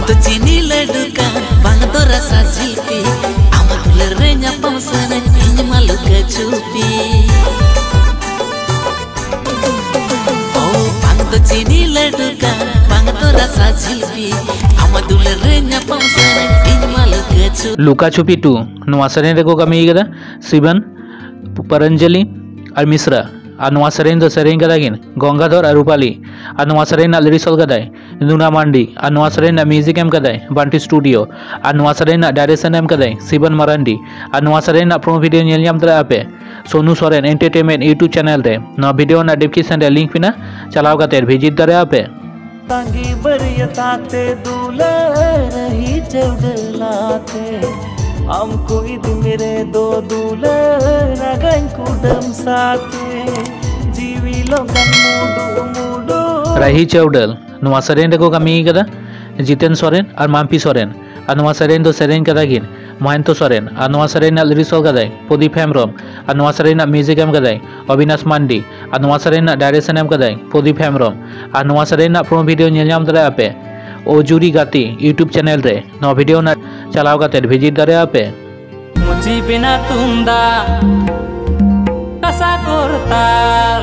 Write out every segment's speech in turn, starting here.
तो चीनी लड्डू का बांग तो रसा जिलपी आमा दुलर रे ᱧᱟᱯᱟᱢ ᱥᱟᱱᱟ ᱤᱧ ᱢᱟ ᱞᱩᱠᱟ ᱪᱩᱯᱤ ओ बांग तो चीनी लड्डू का बांग तो रसा जिलपी आमा दुलर रे ᱧᱟᱯᱟᱢ ᱥᱟᱱᱟ ᱤᱧ मा लुका चुपी लुका छुपी 2 नवा सरेन रेको कमी कदा शिवन परंजलि और मिश्रा और नवा सरेन दो सरेन कदा गिन गंगाधर और रूपाली और नवा सरेन लिरिक्सल कदाय नुना मांडी और नवा सरेन म्यूजिक एम कदाय बंटी स्टूडियो और नवा सरेन डायरेक्शन एम कदाय शिवन मारांडी और नवा सरेन प्रोमो वीडियो नेल ᱧᱟᱢ ᱫᱟᱲᱮᱭᱟᱜ ᱟᱯᱮ Sonu Soren entertainment YouTube channel रे नवा वीडियो ना डिस्क्रिप्शन रे लिंक पिना चलाव काते विजिट दाड़ेयाᱜ ᱟᱯᱮ तांगी बरियताते दूल्हा रही चौगलाते हमको इद मेरे दो दूल्हा रगन कुडम साथे जीवी लोगन मूडू मूडू रही चौडल नवा सरेन रेको कमी कदा जितेन सोरेन और माम्पी सोरेन और नवा सरेन दो सरेन कदा गिन महंतो सोरेन और नवा सरेन लिरिक्सल कदाय प्रदीप हेम्ब्रम और नवा सरेन म्यूजिक एम कदाय अविनाश मांडी और नवा सरेन डायरेक्शन एम कदाय प्रदीप हेम्ब्रम और नवा सरेन प्रोमो वीडियो नेल ᱧᱟᱢ ᱫᱟᱲᱮᱭᱟᱜ ᱟᱯᱮ ओजुरी गाती यूट्यूब चैनल रे नवा वीडियो ना चलाव काते विजिट दाड़ेयाᱜ ᱟᱯᱮ मुची बिना तुंदा कसा कोरताल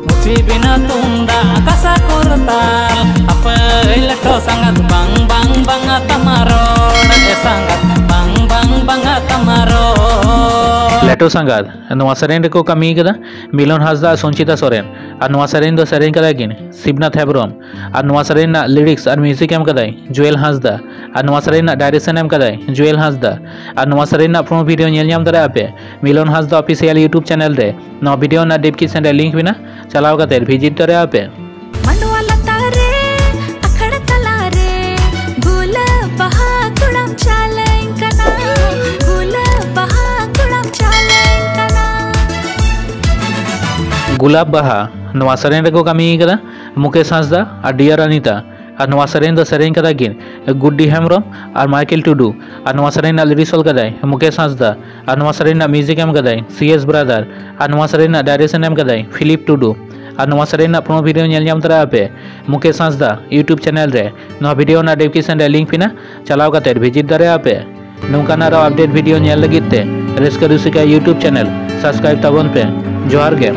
मुची बिना तुंदा कसा कोरताल apa leko sangat bang bang bang tamaro sangat bang bang bang tamaro लेटो संगाद नवा सरेन रेको कमी कदा मिलन हासदा संचिता सोरेन और नवा सरेन दो सरेन कदा गिन शिवनाथ हेम्ब्रम और नवा सरेन लिरिक्स और म्यूजिक एम कदाय जुएल हासदा और नवा सरेन डायरेक्शन एम कदाय जुएल हासदा और नवा सरेन प्रोमो वीडियो नेल ᱧᱟᱢ ᱫᱟᱲᱮᱭᱟᱜ ᱟᱯᱮ मिलन हासदा ऑफिशियल यूट्यूब चैनल रे नवा वीडियो ना डिस्क्रिप्शन रे लिंक बिना चलाव काते विजिट दाड़ेयाᱜ ᱟᱯᱮ गुलाब बहा नवा सरेन रेको कमी कदा मुकेश हासदा और डियर अनिता और नवा सरेन दो सरेन कदा गिन गुड्डी हेम्ब्रम और माइकल टुडू और नवा सरेन लिरिक्सल कदाय मुकेश हासदा और नवा सरेन म्यूजिक एम कदाय सीएस ब्रदर और नवा सरेन डायरेक्शन एम कदाय फिलिप टुडू और नवा सरेन प्रोमो वीडियो नेल ᱧᱟᱢ ᱫᱟᱲᱮᱭᱟᱜ ᱟᱯᱮ मुकेश हासदा यूट्यूब चैनल रे नवा वीडियो ना डिस्क्रिप्शन रे लिंक पिना चलाव काते विजिट दाड़ेयाᱜ ᱟᱯᱮ नौकाना रो अपडेट वीडियो नेल लगित ते रेस्का रुसिका यूट्यूब चैनल सब्सक्राइब ताबन पे जोहार गे।